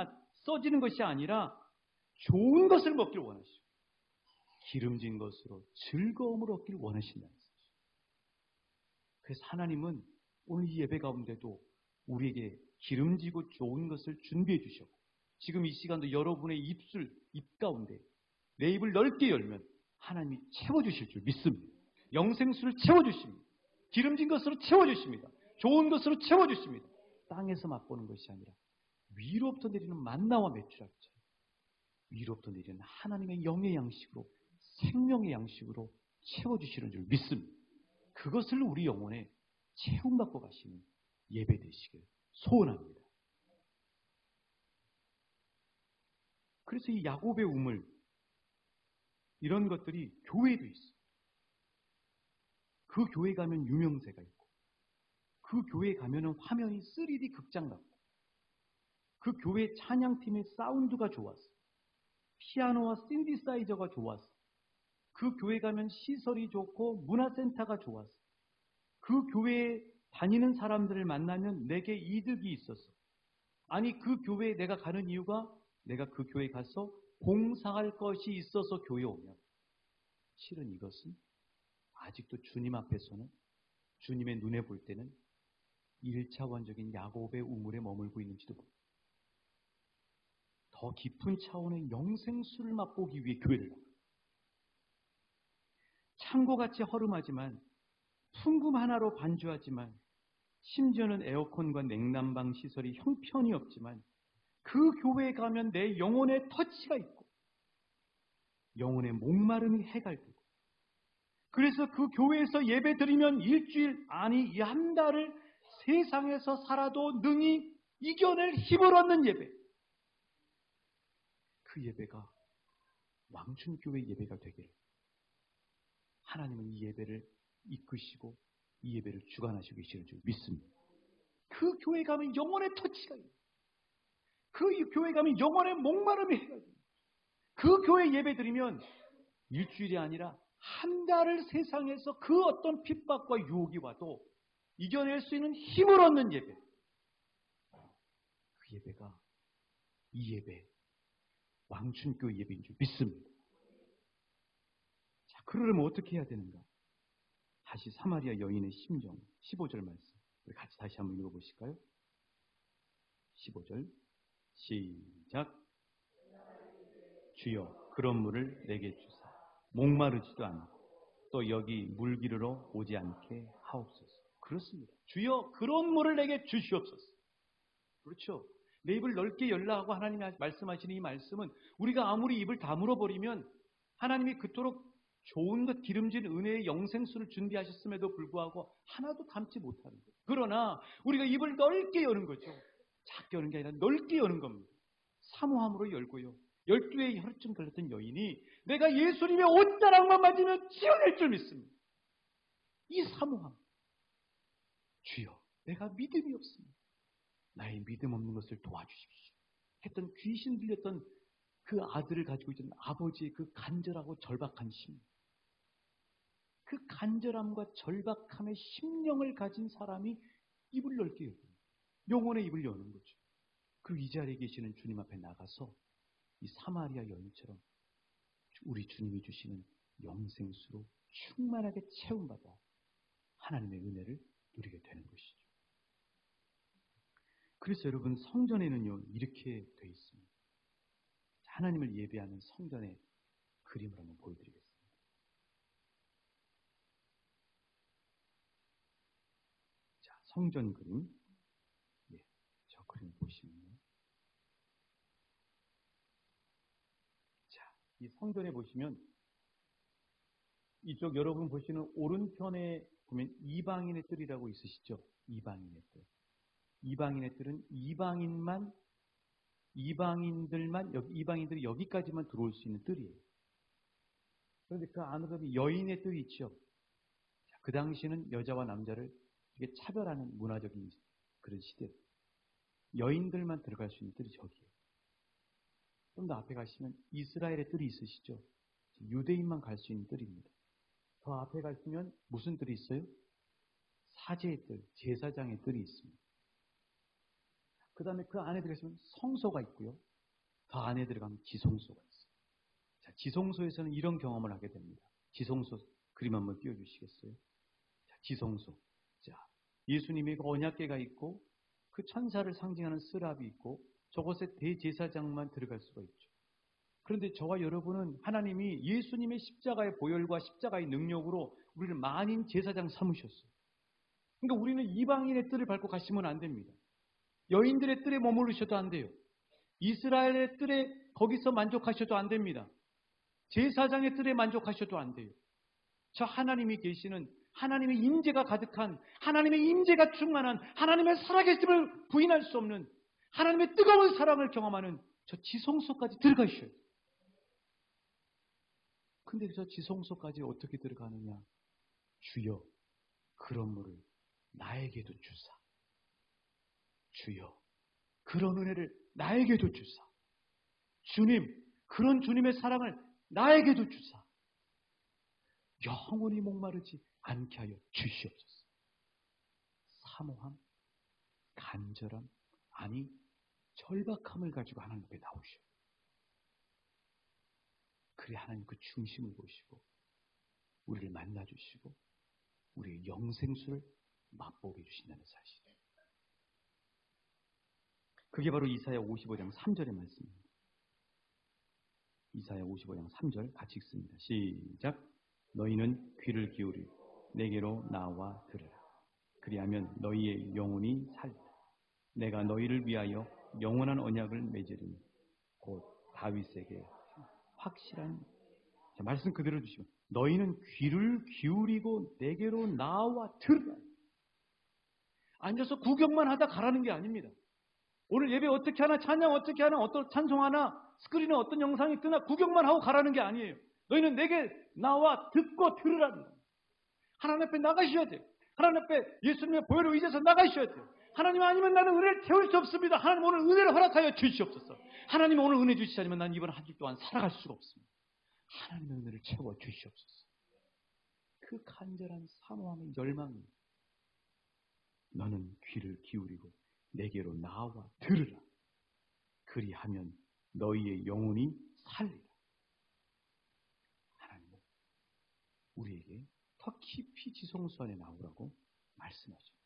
써지는 것이 아니라 좋은 것을 먹기를 원하시고 기름진 것으로 즐거움을 얻기를 원하신다는 것이죠. 그래서 하나님은 오늘 이 예배 가운데도 우리에게 기름지고 좋은 것을 준비해 주셨고, 지금 이 시간도 여러분의 입 가운데 내 입을 넓게 열면 하나님이 채워주실 줄 믿습니다. 영생수를 채워주십니다. 기름진 것으로 채워주십니다. 좋은 것으로 채워주십니다. 땅에서 맛보는 것이 아니라 위로부터 내리는 만나와 메추라기처럼 위로부터 내리는 하나님의 영의 양식으로, 생명의 양식으로 채워주시는 줄 믿습니다. 그것을 우리 영혼에 채움받고 가시는 예배 되시길 소원합니다. 그래서 이 야곱의 우물, 이런 것들이 교회에도 있어요. 그 교회 가면 유명세가 있고, 그 교회 가면은 화면이 3D 극장 같고, 그 교회 찬양팀의 사운드가 좋았어. 피아노와 신디사이저가 좋았어. 그 교회 가면 시설이 좋고 문화센터가 좋았어. 그 교회에 다니는 사람들을 만나면 내게 이득이 있었어. 아니, 그 교회에 내가 가는 이유가 내가 그 교회에 가서 봉사할 것이 있어서 교회에 오면, 실은 이것은 아직도 주님 앞에서는, 주님의 눈에 볼 때는 1차원적인 야곱의 우물에 머물고 있는지도 모릅니다. 더 깊은 차원의 영생수를 맛보기 위해 교회를 나갑니다. 창고같이 허름하지만, 풍금 하나로 반주하지만, 심지어는 에어컨과 냉난방 시설이 형편이 없지만 그 교회에 가면 내 영혼의 터치가 있고 영혼의 목마름이 해갈되고, 그래서 그 교회에서 예배 드리면 일주일, 아니 이 한 달을 세상에서 살아도 능히 이겨낼 힘을 얻는 예배, 그 예배가 왕춘교회 예배가 되기를 하나님은 이 예배를 이끄시고 이 예배를 주관하시고 계시는 줄 믿습니다. 그 교회 가면 영혼의 터치가 있고, 그 교회 가면 영혼의 목마름이 해가지고, 그 교회 예배 드리면 일주일이 아니라 한 달을 세상에서 그 어떤 핍박과 유혹이 와도 이겨낼 수 있는 힘을 얻는 예배, 그 예배가 이 예배, 왕춘교회 예배인 줄 믿습니다. 자, 그러려면 어떻게 해야 되는가? 다시 사마리아 여인의 심정, 15절 말씀 우리 같이 다시 한번 읽어보실까요? 15절 시작. 주여 그런 물을 내게 주사 목마르지도 않고 또 여기 물기르러 오지 않게 하옵소서. 그렇습니다. 주여 그런 물을 내게 주시옵소서. 그렇죠. 내 입을 넓게 열라 하고 하나님이 말씀하시는 이 말씀은 우리가 아무리 입을 다물어 버리면 하나님이 그토록 좋은 것, 기름진 은혜의 영생수를 준비하셨음에도 불구하고 하나도 담지 못하는 거예요. 그러나 우리가 입을 넓게 여는 거죠. 작게 여는 게 아니라 넓게 여는 겁니다. 사모함으로 열고요. 12의 혈증 걸렸던 여인이 내가 예수님의 옷자락만 맞으면 치유될 줄 믿습니다. 이 사모함. 주여, 내가 믿음이 없습니다. 나의 믿음 없는 것을 도와주십시오. 했던 귀신 들렸던 그 아들을 가지고 있던 아버지의 그 간절하고 절박한 심. 그 간절함과 절박함의 심령을 가진 사람이 입을 넓게 여는, 영혼의 입을 여는 거죠. 그리고 이 자리에 계시는 주님 앞에 나가서 이 사마리아 여인처럼 우리 주님이 주시는 영생수로 충만하게 채움받아 하나님의 은혜를 누리게 되는 것이죠. 그래서 여러분, 성전에는요 이렇게 되어 있습니다. 하나님을 예배하는 성전의 그림을 한번 보여드리겠습니다. 자, 성전 그림. 예, 저 그림 보시면요. 자, 이 성전에 보시면 이쪽 여러분 보시는 오른편에 보면 이방인의 뜰이라고 있으시죠? 이방인의 뜰. 이방인의 뜰은 이방인들이 여기까지만 들어올 수 있는 뜰이에요. 그런데 그 안으로 여인의 뜰이 있죠. 그 당시는 여자와 남자를 이게 차별하는 문화적인 그런 시대. 여인들만 들어갈 수 있는 뜰이 저기예요. 좀 더 앞에 가시면 이스라엘의 뜰이 있으시죠. 유대인만 갈 수 있는 뜰입니다. 더 앞에 가시면 무슨 뜰이 있어요? 사제의 뜰, 제사장의 뜰이 있습니다. 그 다음에 그 안에 들어가시면 성소가 있고요. 더 안에 들어가면 지성소가 있어요. 자, 지성소에서는 이런 경험을 하게 됩니다. 지성소 그림 한번 띄워주시겠어요? 자, 지성소. 자, 예수님의 그 언약궤가 있고 그 천사를 상징하는 스랍이 있고 저곳에 대제사장만 들어갈 수가 있죠. 그런데 저와 여러분은 하나님이 예수님의 십자가의 보혈과 십자가의 능력으로 우리를 만인 제사장 삼으셨어요. 그러니까 우리는 이방인의 뜰을 밟고 가시면 안 됩니다. 여인들의 뜰에 머무르셔도 안 돼요. 이스라엘의 뜰에 거기서 만족하셔도 안 됩니다. 제사장의 뜰에 만족하셔도 안 돼요. 저 하나님이 계시는 하나님의 임재가 가득한 하나님의 임재가 충만한 하나님의 살아계심을 부인할 수 없는 하나님의 뜨거운 사랑을 경험하는 저 지성소까지 들어가셔야 돼요. 근데 저 지성소까지 어떻게 들어가느냐? 주여, 그런 물을 나에게도 주사. 주여, 그런 은혜를 나에게도 주사. 주님, 그런 주님의 사랑을 나에게도 주사. 영원히 목마르지 않게 하여 주시옵소서. 사모함, 간절함, 아니 절박함을 가지고 하나님 앞에 나오셔요. 그래 하나님 그 중심을 보시고 우리를 만나주시고 우리의 영생수를 맛보게 해주신다는 사실이에요. 그게 바로 이사야 55장 3절의 말씀입니다. 이사야 55장 3절 같이 읽습니다. 시작. 너희는 귀를 기울이고 내게로 나와 들으라. 그리하면 너희의 영혼이 살리라. 내가 너희를 위하여 영원한 언약을 맺으리니 곧 다윗에게 확실한. 자, 말씀 그대로 주시면 너희는 귀를 기울이고 내게로 나와 들으라. 앉아서 구경만 하다 가라는 게 아닙니다. 오늘 예배 어떻게 하나, 찬양 어떻게 하나, 어떤 찬송하나, 스크린에 어떤 영상이 뜨나 구경만 하고 가라는 게 아니에요. 너희는 내게 나와 듣고 들으라는 거예요. 하나님 앞에 나가셔야 돼요. 하나님 앞에 예수님의 보혈을 의지해서 나가셔야 돼요. 하나님 아니면 나는 은혜를 채울 수 없습니다. 하나님 오늘 은혜를 허락하여 주시옵소서. 하나님 오늘 은혜 주시지 않으면 난 이번 한 주 동안 살아갈 수가 없습니다. 하나님의 은혜를 채워 주시옵소서. 그 간절한 사모함의 열망이 너는 귀를 기울이고 내게로 나와 들으라. 그리하면 너희의 영혼이 살리라. 하나님은 우리에게 더 깊이 지성소 안에 나오라고 말씀하십니다.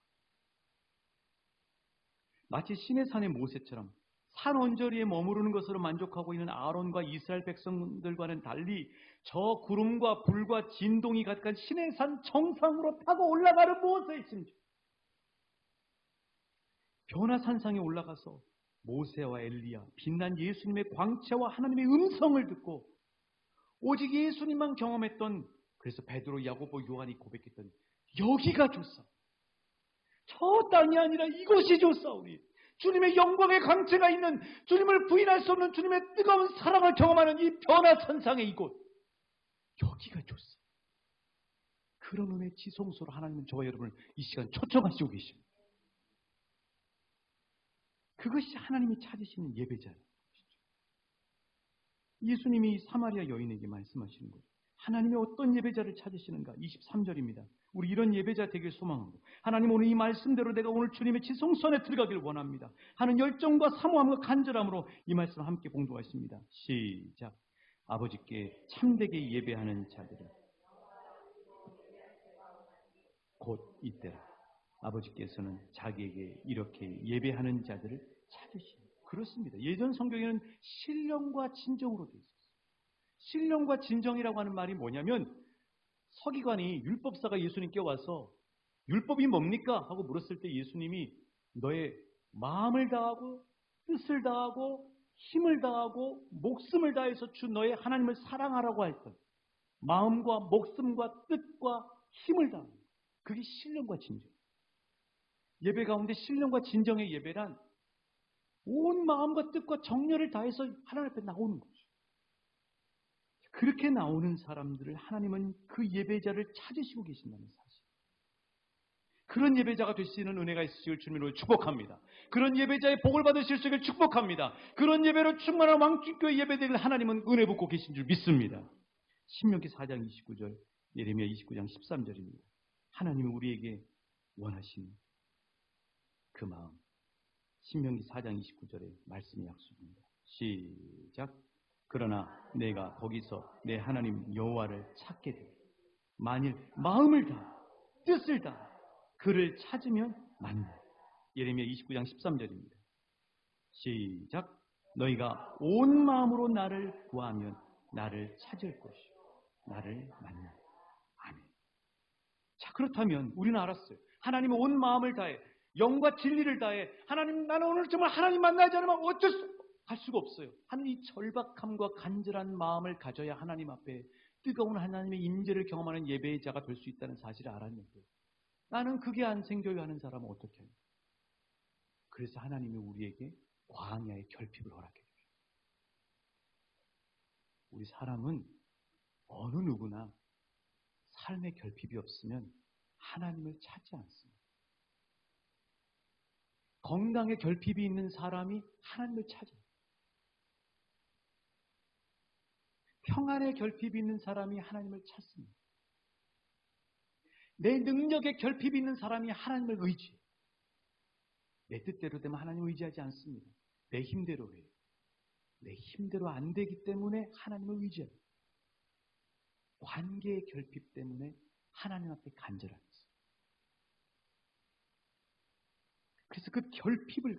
마치 시내산의 모세처럼 산 언저리에 머무르는 것으로 만족하고 있는 아론과 이스라엘 백성들과는 달리 저 구름과 불과 진동이 가득한 시내산 정상으로 타고 올라가는 모세의 심정. 변화산상에 올라가서 모세와 엘리야, 빛난 예수님의 광채와 하나님의 음성을 듣고 오직 예수님만 경험했던, 그래서 베드로, 야고보, 요한이 고백했던 여기가 좋사. 저 땅이 아니라 이곳이 좋사오니 주님의 영광의 광채가 있는, 주님을 부인할 수 없는 주님의 뜨거운 사랑을 경험하는 이 변화선상의 이곳, 여기가 좋습니다. 그런 은혜의 지성소로 하나님은 저와 여러분을 이 시간 초청하시고 계십니다. 그것이 하나님이 찾으시는 예배자예요. 예수님이 사마리아 여인에게 말씀하시는 거죠. 하나님이 어떤 예배자를 찾으시는가? 23절입니다. 우리 이런 예배자 되길 소망하고, 하나님 오늘 이 말씀대로 내가 오늘 주님의 지성소 안에 들어가길 원합니다 하는 열정과 사모함과 간절함으로 이 말씀을 함께 봉독하십니다. 시작. 아버지께 참되게 예배하는 자들은 곧 이때라. 아버지께서는 자기에게 이렇게 예배하는 자들을 찾으십니다. 그렇습니다. 예전 성경에는 신령과 진정으로 되어 있었어요. 신령과 진정이라고 하는 말이 뭐냐면, 서기관이, 율법사가 예수님께 와서 율법이 뭡니까? 하고 물었을 때 예수님이 너의 마음을 다하고 뜻을 다하고 힘을 다하고 목숨을 다해서 주 너의 하나님을 사랑하라고 했던, 마음과 목숨과 뜻과 힘을 다하는, 그게 신령과 진정. 예배 가운데 신령과 진정의 예배란 온 마음과 뜻과 정열을 다해서 하나님 앞에 나오는 거죠. 그렇게 나오는 사람들을 하나님은 그 예배자를 찾으시고 계신다는 사실. 그런 예배자가 되시는 은혜가 있으시길 주님으로 축복합니다. 그런 예배자의 복을 받으실 수 있기를 축복합니다. 그런 예배로 충만한 왕중교회 예배되기를 하나님은 은혜 붓고 계신 줄 믿습니다. 신명기 4장 29절, 예레미야 29장 13절입니다. 하나님은 우리에게 원하시는 그 마음. 신명기 4장 29절의 말씀이 약속입니다. 시작. 그러나 내가 거기서 내 하나님 여호와를 찾게 되리. 만일 마음을 다하 뜻을 다하 그를 찾으면 만나. 예레미야 29장 13절입니다. 시작. 너희가 온 마음으로 나를 구하면 나를 찾을 것이요 나를 만나. 아멘. 자, 그렇다면 우리는 알았어요. 하나님은 온 마음을 다해, 영과 진리를 다해, 하나님, 나는 오늘 정말 하나님 만나지 않으면 어쩔 수 할 수가 없어요 하는 이 절박함과 간절한 마음을 가져야 하나님 앞에 뜨거운 하나님의 임재를 경험하는 예배자가 될 수 있다는 사실을 알았는데, 나는 그게 안 생겨요 하는 사람은 어떻게 해요? 그래서 하나님이 우리에게 광야의 결핍을 허락해 주셔요. 우리 사람은 어느 누구나 삶의 결핍이 없으면 하나님을 찾지 않습니다. 건강에 결핍이 있는 사람이 하나님을 찾아요. 평안에 결핍이 있는 사람이 하나님을 찾습니다. 내 능력에 결핍이 있는 사람이 하나님을 의지해요. 내 뜻대로 되면 하나님을 의지하지 않습니다. 내 힘대로 해요. 내 힘대로 안 되기 때문에 하나님을 의지해요. 관계의 결핍 때문에 하나님 앞에 간절한 거예요. 그래서 그 결핍을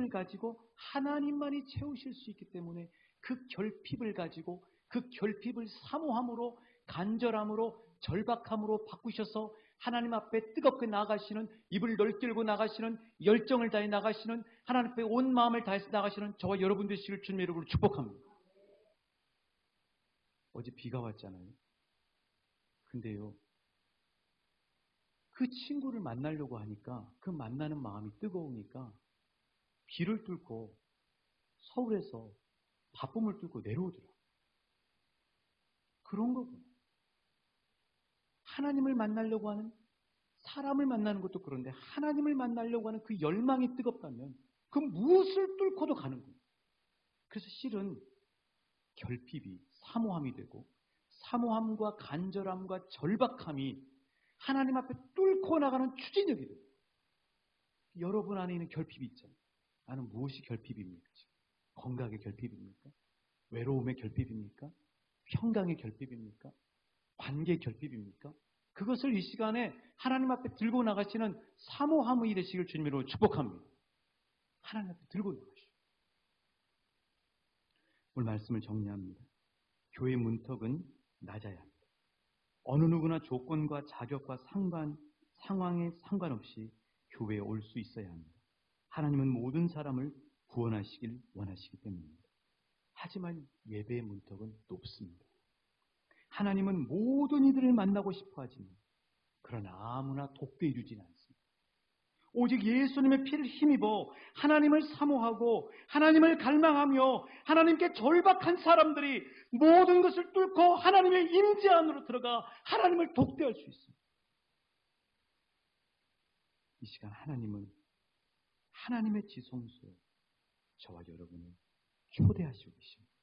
가지고 하나님만이 채우실 수 있기 때문에 그 결핍을 가지고 그 결핍을 사모함으로, 간절함으로, 절박함으로 바꾸셔서 하나님 앞에 뜨겁게 나가시는, 입을 넓게 나가시는, 열정을 다해 나가시는, 하나님 앞에 온 마음을 다해서 나가시는 저와 여러분 되시길 주님의 이름으로 축복합니다. 어제 비가 왔잖아요. 근데요, 그 친구를 만나려고 하니까 그 만나는 마음이 뜨거우니까 비를 뚫고 서울에서 바쁨을 뚫고 내려오더라고요. 그런 거구나. 하나님을 만나려고 하는, 사람을 만나는 것도 그런데 하나님을 만나려고 하는 그 열망이 뜨겁다면 그 무엇을 뚫고도 가는 거예요. 그래서 실은 결핍이 사모함이 되고, 사모함과 간절함과 절박함이 하나님 앞에 뚫고 나가는 추진력이 돼요. 여러분 안에 있는 결핍이 있잖아요. 나는 무엇이 결핍입니까? 건강의 결핍입니까? 외로움의 결핍입니까? 평강의 결핍입니까? 관계의 결핍입니까? 그것을 이 시간에 하나님 앞에 들고 나가시는 사모함의 되시길 주님으로 축복합니다. 하나님 앞에 들고 나가시오. 오늘 말씀을 정리합니다. 교회 문턱은 낮아야 합니다. 어느 누구나 조건과 자격과 상황에 상관없이 교회에 올 수 있어야 합니다. 하나님은 모든 사람을 구원하시길 원하시기 때문입니다. 하지만 예배의 문턱은 높습니다. 하나님은 모든 이들을 만나고 싶어 하지만, 그러나 아무나 돕게 이루지는 않습니다. 오직 예수님의 피를 힘입어 하나님을 사모하고 하나님을 갈망하며 하나님께 절박한 사람들이 모든 것을 뚫고 하나님의 임재 안으로 들어가 하나님을 독대할 수 있습니다. 이 시간 하나님은 하나님의 지성소에 저와 여러분을 초대하시고 계십니다.